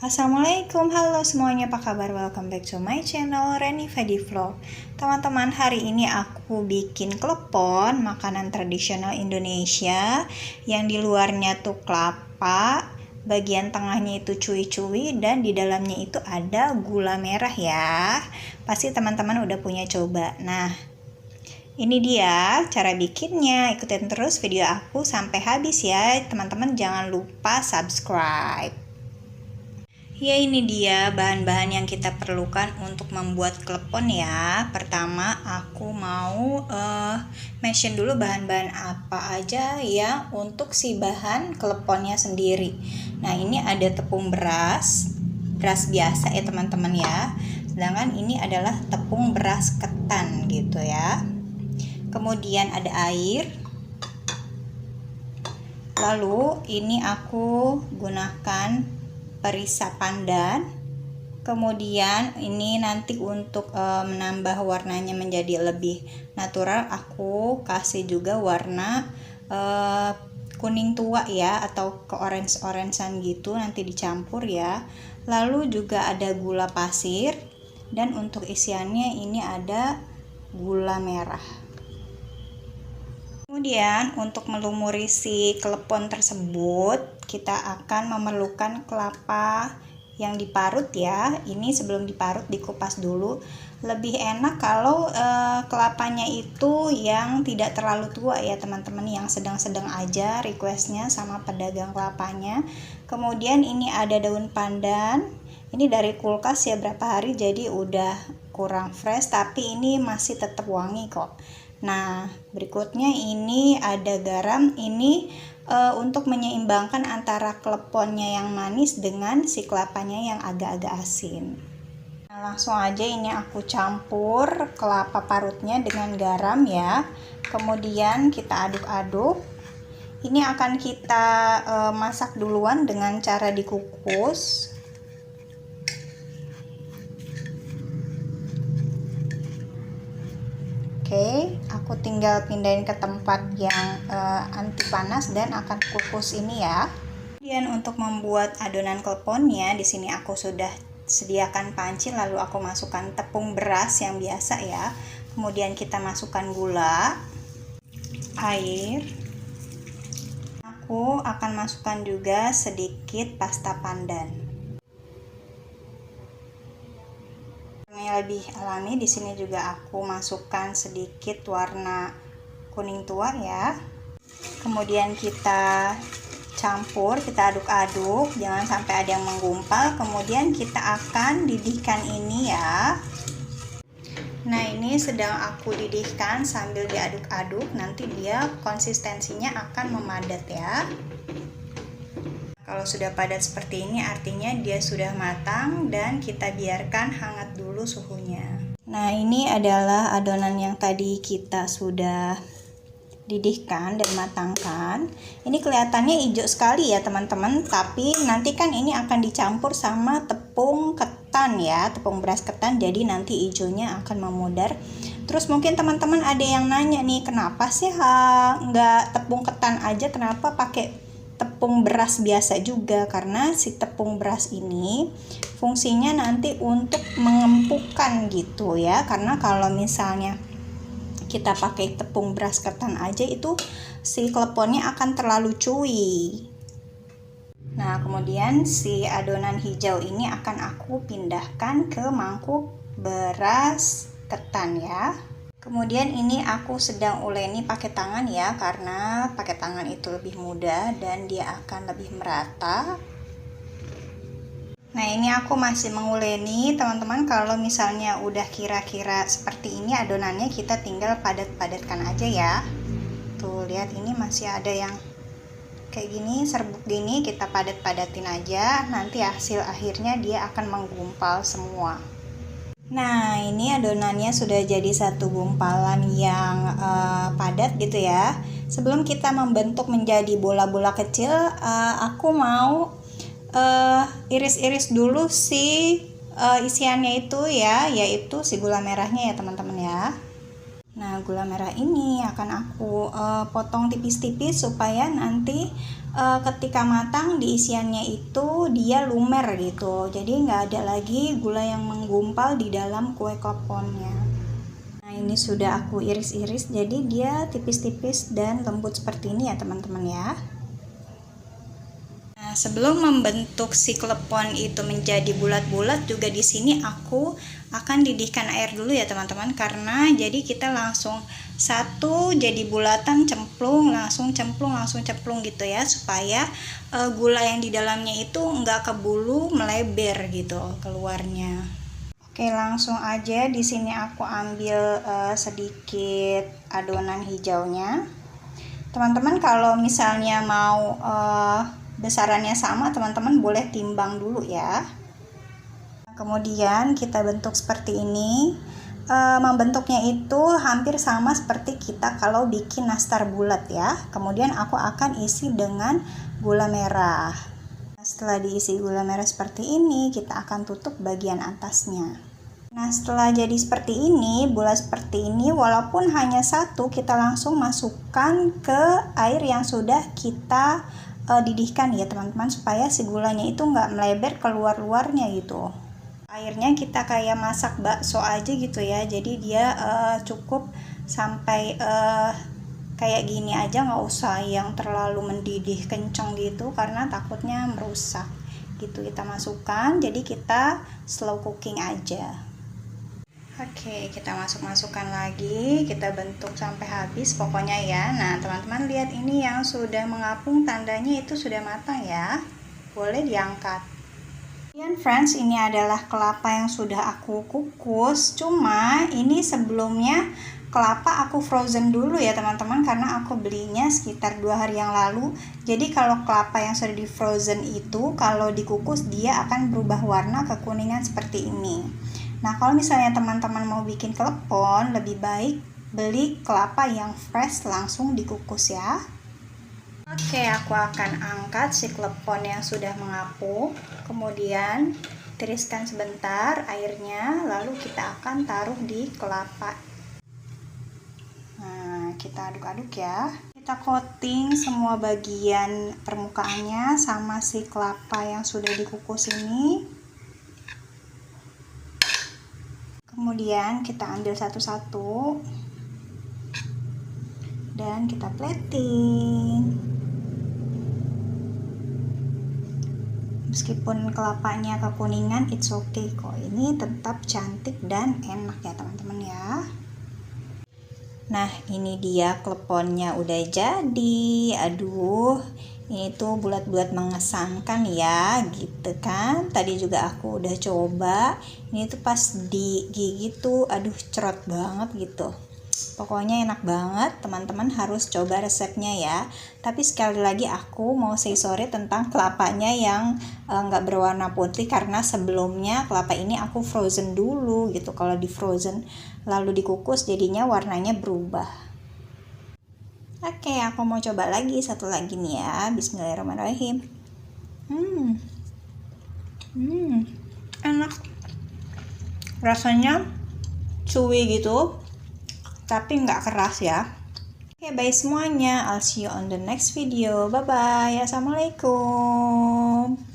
Assalamualaikum, halo semuanya, apa kabar? Welcome back to my channel Reni Fedi Vlog. Teman-teman, hari ini aku bikin klepon, makanan tradisional Indonesia yang di luarnya tuh kelapa, bagian tengahnya itu cuy-cuy, dan di dalamnya itu ada gula merah ya. Pasti teman-teman udah punya coba. Nah, ini dia cara bikinnya. Ikutin terus video aku sampai habis ya. Teman-teman jangan lupa subscribe. Ya, ini dia bahan-bahan yang kita perlukan untuk membuat klepon ya. Pertama aku mau mention dulu bahan-bahan apa aja ya untuk si bahan kleponnya sendiri. Nah, ini ada tepung beras biasa ya teman-teman ya. Sedangkan ini adalah tepung beras ketan gitu ya. Kemudian ada air. Lalu ini aku gunakan perisa pandan. Kemudian ini nanti untuk menambah warnanya menjadi lebih natural, aku kasih juga warna kuning tua ya, atau ke orange-orangean gitu, nanti dicampur ya. Lalu juga ada gula pasir, dan untuk isiannya ini ada gula merah. Kemudian untuk melumuri si klepon tersebut, kita akan memerlukan kelapa yang diparut ya. Ini sebelum diparut dikupas dulu. Lebih enak kalau kelapanya itu yang tidak terlalu tua ya teman-teman, yang sedang-sedang aja requestnya sama pedagang kelapanya. Kemudian ini ada daun pandan. Ini dari kulkas ya, berapa hari jadi udah kurang fresh, tapi ini masih tetap wangi kok. Nah, berikutnya ini ada garam. Ini untuk menyeimbangkan antara kleponnya yang manis dengan si kelapanya yang agak-agak asin. Nah, langsung aja ini aku campur kelapa parutnya dengan garam ya. Kemudian kita aduk-aduk. Ini akan kita masak duluan dengan cara dikukus. Oke, aku tinggal pindahin ke tempat yang anti panas dan akan kukus ini ya. Kemudian untuk membuat adonan kleponnya, di sini aku sudah sediakan panci, lalu aku masukkan tepung beras yang biasa ya. Kemudian kita masukkan gula, air. Aku akan masukkan juga sedikit pasta pandan. Yang lebih alami, di sini juga aku masukkan sedikit warna kuning tua ya. Kemudian kita campur, kita aduk-aduk, jangan sampai ada yang menggumpal. Kemudian kita akan didihkan ini ya. Nah, ini sedang aku didihkan sambil diaduk-aduk, nanti dia konsistensinya akan memadat ya. Kalau sudah padat seperti ini artinya dia sudah matang, dan kita biarkan hangat dulu suhunya. Nah, ini adalah adonan yang tadi kita sudah didihkan dan matangkan. Ini kelihatannya hijau sekali ya teman-teman, tapi nanti kan ini akan dicampur sama tepung ketan ya, tepung beras ketan, jadi nanti hijaunya akan memudar. Terus mungkin teman-teman ada yang nanya nih, kenapa sih nggak tepung ketan aja, kenapa pakai tepung beras biasa juga? Karena si tepung beras ini fungsinya nanti untuk mengempukkan gitu ya. Karena kalau misalnya kita pakai tepung beras ketan aja, itu si kleponnya akan terlalu cuy. Nah, kemudian si adonan hijau ini akan aku pindahkan ke mangkuk beras ketan ya. Kemudian ini aku sedang uleni pakai tangan ya, karena pakai tangan itu lebih mudah dan dia akan lebih merata. Nah, ini aku masih menguleni teman-teman. Kalau misalnya udah kira-kira seperti ini adonannya, kita tinggal padat-padatkan aja ya. Tuh, lihat ini masih ada yang kayak gini, serbuk gini, kita padat-padatin aja. Nanti hasil akhirnya dia akan menggumpal semua. Nah, ini adonannya sudah jadi satu gumpalan yang padat gitu ya. Sebelum kita membentuk menjadi bola-bola kecil, aku mau iris-iris dulu si isiannya itu ya, yaitu si gula merahnya ya teman-teman ya. Nah, gula merah ini akan aku potong tipis-tipis supaya nanti ketika matang di isiannya itu dia lumer gitu. Jadi nggak ada lagi gula yang menggumpal di dalam kue kleponnya. Nah, ini sudah aku iris-iris jadi dia tipis-tipis dan lembut seperti ini ya teman-teman ya. Nah, sebelum membentuk si klepon itu menjadi bulat-bulat juga di sini aku akan didihkan air dulu ya teman-teman, karena jadi kita langsung satu jadi bulatan cemplung langsung cemplung gitu ya, supaya gula yang di dalamnya itu enggak kebulu melebar gitu keluarnya. Oke, langsung aja di sini aku ambil sedikit adonan hijaunya. Teman-teman kalau misalnya mau besarannya sama, teman-teman boleh timbang dulu ya. Kemudian kita bentuk seperti ini. Membentuknya itu hampir sama seperti kita kalau bikin nastar bulat ya. Kemudian aku akan isi dengan gula merah. Setelah diisi gula merah seperti ini, kita akan tutup bagian atasnya. Nah, setelah jadi seperti ini, bulat seperti ini, walaupun hanya satu, kita langsung masukkan ke air yang sudah kita didihkan ya teman-teman, supaya si gulanya itu nggak melebar keluar-luarnya gitu. Airnya kita kayak masak bakso aja gitu ya, jadi dia cukup sampai kayak gini aja, nggak usah yang terlalu mendidih kenceng gitu karena takutnya merusak gitu. Kita masukkan, jadi kita slow cooking aja. Oke, kita masukkan lagi, kita bentuk sampai habis pokoknya ya. Nah teman-teman lihat ini yang sudah mengapung, tandanya itu sudah matang ya, boleh diangkat. Kemudian friends, ini adalah kelapa yang sudah aku kukus, cuma ini sebelumnya kelapa aku frozen dulu ya teman-teman, karena aku belinya sekitar 2 hari yang lalu. Jadi kalau kelapa yang sudah di frozen itu kalau dikukus dia akan berubah warna kekuningan seperti ini. Nah kalau misalnya teman-teman mau bikin klepon, lebih baik beli kelapa yang fresh langsung dikukus ya. Oke, aku akan angkat si klepon yang sudah mengapung, kemudian tiriskan sebentar airnya, lalu kita akan taruh di kelapa. Nah, kita aduk-aduk ya. Kita coating semua bagian permukaannya sama si kelapa yang sudah dikukus ini. Kemudian kita ambil satu-satu dan kita plating. Meskipun kelapanya kekuningan, it's okay kok. Ini tetap cantik dan enak ya teman-teman ya. Nah ini dia kleponnya udah jadi. Aduh, ini tuh bulat-bulat mengesankan ya gitu kan. Tadi juga aku udah coba. Ini tuh pas digigit tuh aduh cerot banget gitu. Pokoknya enak banget, teman-teman harus coba resepnya ya. Tapi sekali lagi aku mau say sorry tentang kelapanya yang nggak berwarna putih, karena sebelumnya kelapa ini aku frozen dulu gitu. Kalau di frozen lalu dikukus jadinya warnanya berubah. Oke, aku mau coba lagi satu lagi nih ya. Bismillahirrahmanirrahim. Enak. Rasanya chewy gitu, tapi nggak keras ya. Oke, bye semuanya. I'll see you on the next video. Bye bye. Assalamualaikum.